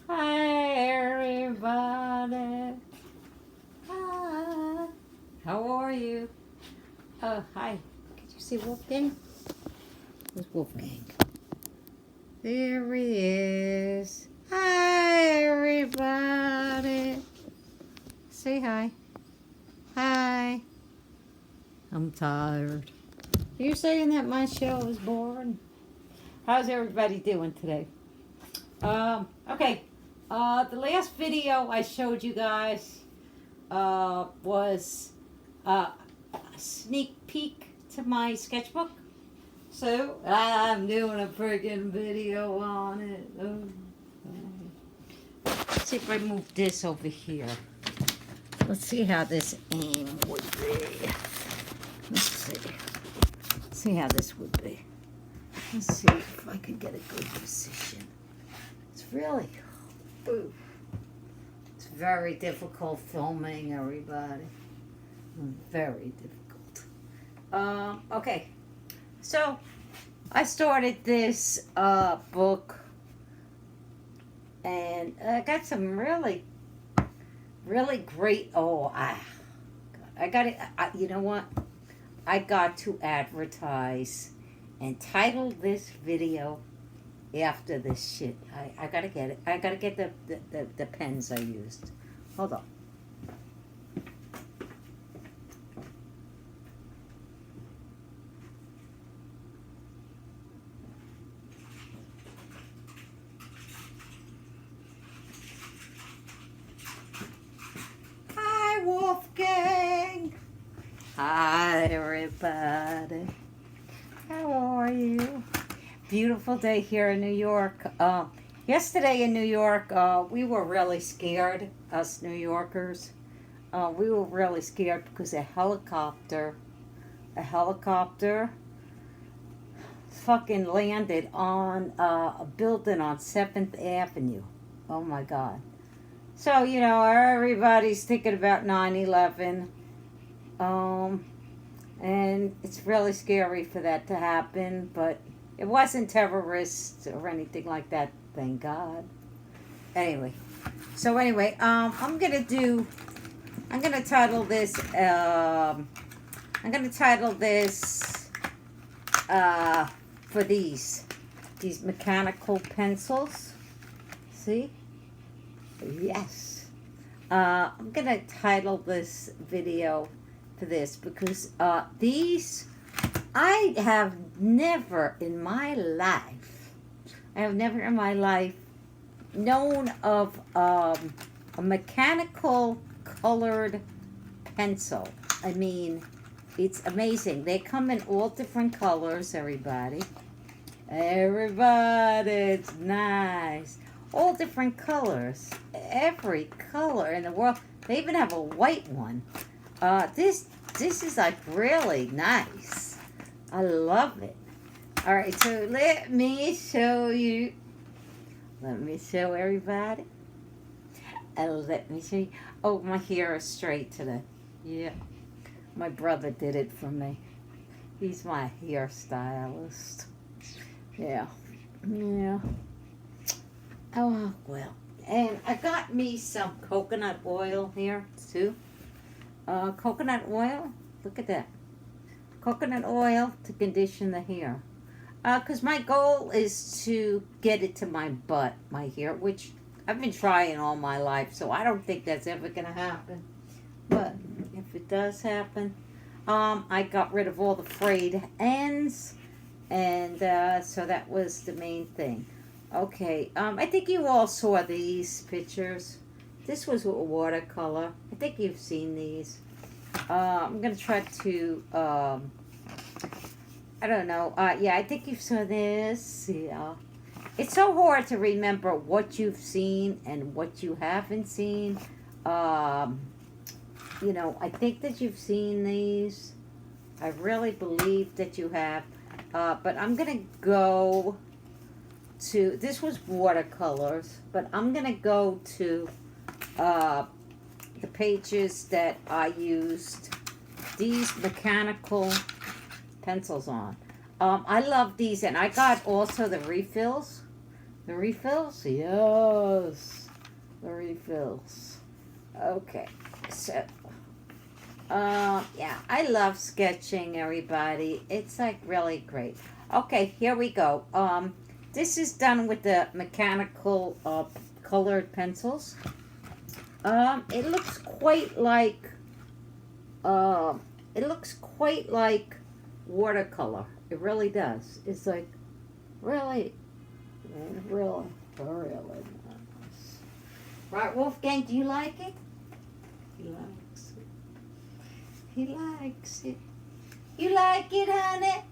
Hi, everybody. Hi. How are you? Oh, hi. Could you see Wolfgang? Where's Wolfgang? There he is. Hi, everybody. Say hi. Hi. I'm tired. You're saying that my show is boring? How's everybody doing today? Okay. The last video I showed you guys was a sneak peek to my sketchbook. So I'm doing a freaking video on it. Let's see if I move this over here. Let's see how this aim would be. Let's see. See how this would be. Let's see if I can get a good position. It's really, ooh, it's very difficult filming, everybody. Very difficult. Okay. So, I started this book, and I got some really, really great. I got it. You know what? I got to advertise and title this video after this shit. I gotta get it. I gotta get the pens I used. Hold on. Hi, Wolfgang. Hi, everybody. How are you? Beautiful day here in New York. Yesterday in New York, we were really scared, us New Yorkers. We were really scared because a helicopter fucking landed on a building on 7th Avenue. Oh my God. So, everybody's thinking about 9/11. And it's really scary for that to happen, but it wasn't terrorists or anything like that, thank God. Anyway, I'm gonna title this, for these mechanical pencils. See? Yes. I'm gonna title this video for this because these I have never in my life known of a mechanical colored pencil. I mean, it's amazing. They come in all different colors, everybody. It's nice. All different colors. Every color in the world. They even have a white one. This is like really nice. I love it. All right, so let me show you. Let me show everybody. Let me see. Oh, my hair is straight today. Yeah, my brother did it for me. He's my hairstylist. Yeah, yeah. Oh well, and I got me some coconut oil here too. Coconut oil. Look at that. Coconut oil to condition the hair. Because my goal is to get it to my butt, my hair, which I've been trying all my life, so I don't think that's ever going to happen. But if it does happen, I got rid of all the frayed ends, and so that was the main thing. Okay, I think you all saw these pictures. This was a watercolor. I think you've seen these. I'm going to try to, I don't know. Yeah, I think you saw this. Yeah. It's so hard to remember what you've seen and what you haven't seen. Um, I think that you've seen these. I really believe that you have. But I'm going to go to, this was watercolors, but I'm going to go to the pages that I used these mechanical pencils on. I love these, and I got also the refills. The refills? Yes. The refills. Okay. So, yeah, I love sketching, everybody. It's like really great. Okay, here we go. This is done with the mechanical colored pencils. It looks quite like, it looks quite like watercolor. It really does. It's like really, really, really nice. Right, Wolfgang, do you like it? He likes it. He likes it. You like it, honey?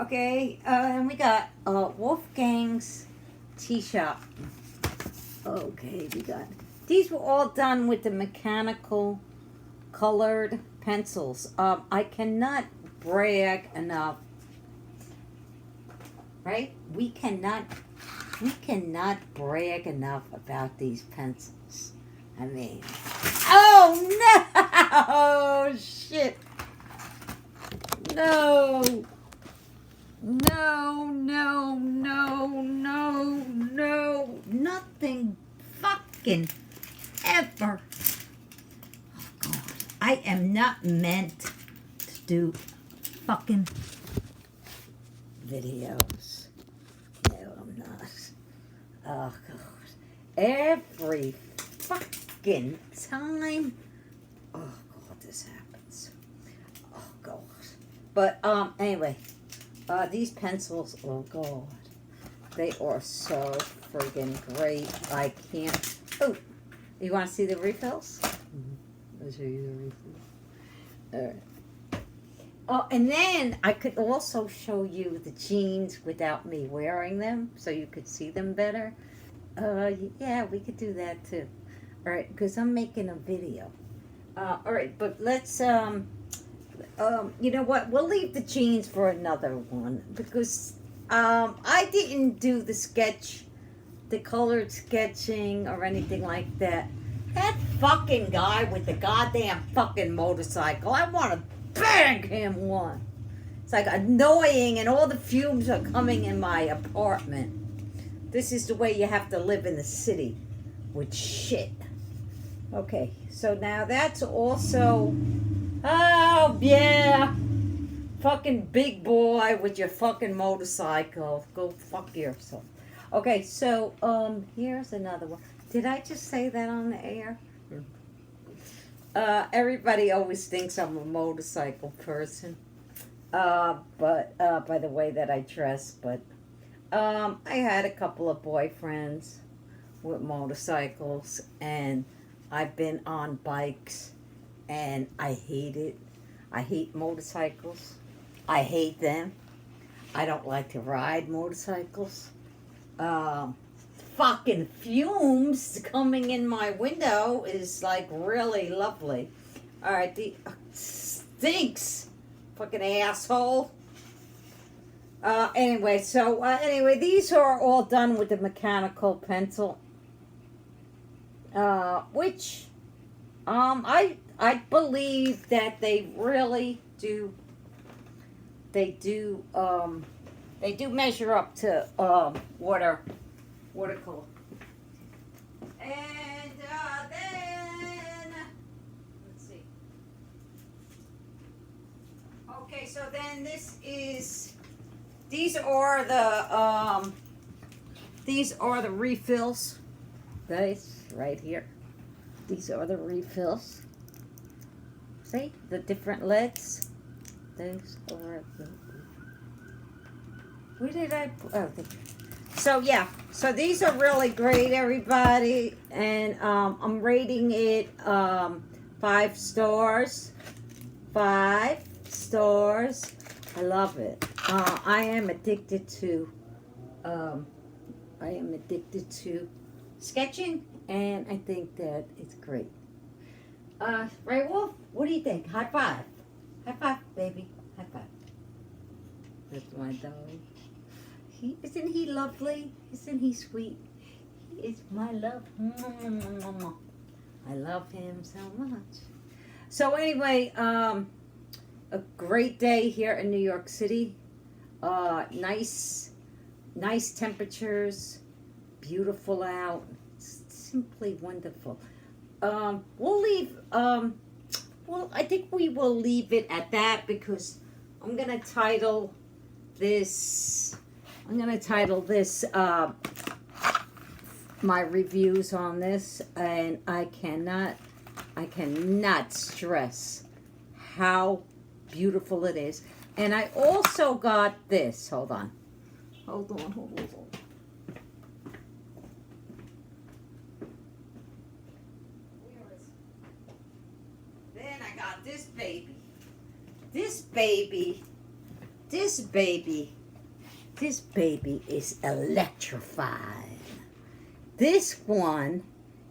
Okay, and we got Wolfgang's tea shop. Okay, we got, these were all done with the mechanical colored pencils. I cannot brag enough, right? We cannot brag enough about these pencils. I mean, oh no! Oh shit! No! No, no, no, no, no, nothing fucking ever. Oh God, I am not meant to do fucking videos. No, I'm not. Oh God, every fucking time. Oh God, this happens. Oh God. But anyway. These pencils, oh God, they are so friggin' great. I can't. Oh, you want to see the refills? I'll show you the refills. All right. Oh, and then I could also show you the jeans without me wearing them, so you could see them better. Yeah, we could do that too. All right, because I'm making a video. All right, but let's you know what? We'll leave the jeans for another one because I didn't do the colored sketching or anything like that. That fucking guy with the goddamn fucking motorcycle, I want to bang him one. It's like annoying and all the fumes are coming in my apartment. This is the way you have to live in the city with shit. Okay, so now that's also... Oh, yeah. Fucking big boy with your fucking motorcycle. Go fuck yourself. Okay, so, here's another one. Did I just say that on the air? Everybody always thinks I'm a motorcycle person. But by the way that I dress, but, I had a couple of boyfriends with motorcycles, and I've been on bikes. And I hate it. I hate motorcycles. I hate them. I don't like to ride motorcycles. Fucking fumes coming in my window is like really lovely. All right, the stinks, fucking asshole. Anyway, so anyway, these are all done with the mechanical pencil. Which, I believe that they really do. They do measure up to watercolor. And then let's see. Okay, so then these are the refills, guys, right here. These are the refills. See the different lids. Those are the. Where did I? Oh, so yeah. So these are really great, everybody, and I'm rating it 5 stars. 5 stars. I love it. I am addicted to. Sketching, and I think that it's great. Right, Wolf? What do you think? High five. High five, baby. High five. That's my dog. Isn't he lovely? Isn't he sweet? He is my love. I love him so much. So anyway, a great day here in New York City. Nice temperatures, beautiful out, simply wonderful. We'll leave, well, I think we will leave it at that because I'm going to title this, my reviews on this, and I cannot stress how beautiful it is. And I also got this, hold on. Then I got this baby. This baby is electrifying. This one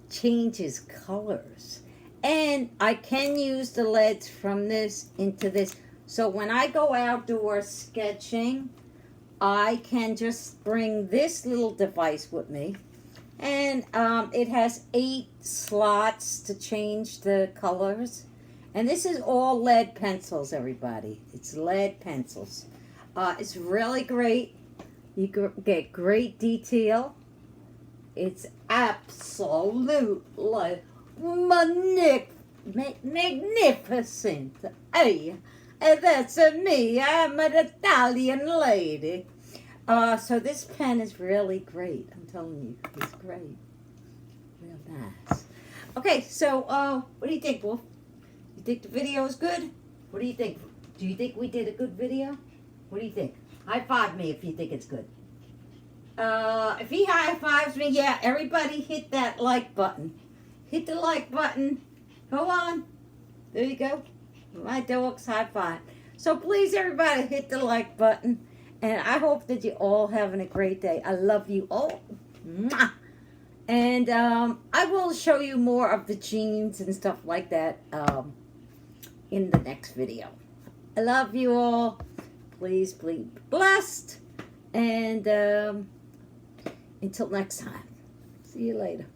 changes colors. And I can use the LEDs from this into this. So when I go outdoor sketching, I can just bring this little device with me. And it has 8 slots to change the colors. And this is all lead pencils, everybody. It's lead pencils. It's really great. You get great detail. It's absolutely magnificent. Hey, that's me. I'm an Italian lady. So this pen is really great. I'm telling you, it's great. Real nice. Okay, so what do you think, Wolf? You think the video is good? What do you think? Do you think we did a good video? What do you think? High five me if you think it's good. If he high fives me, yeah, everybody hit that like button. Hit the like button. Go on. There you go. My dog's high five. So please, everybody, hit the like button. And I hope that you're all having a great day. I love you all. Mwah. And I will show you more of the jeans and stuff like that in the next video. I love you all. Please be blessed. And until next time. See you later.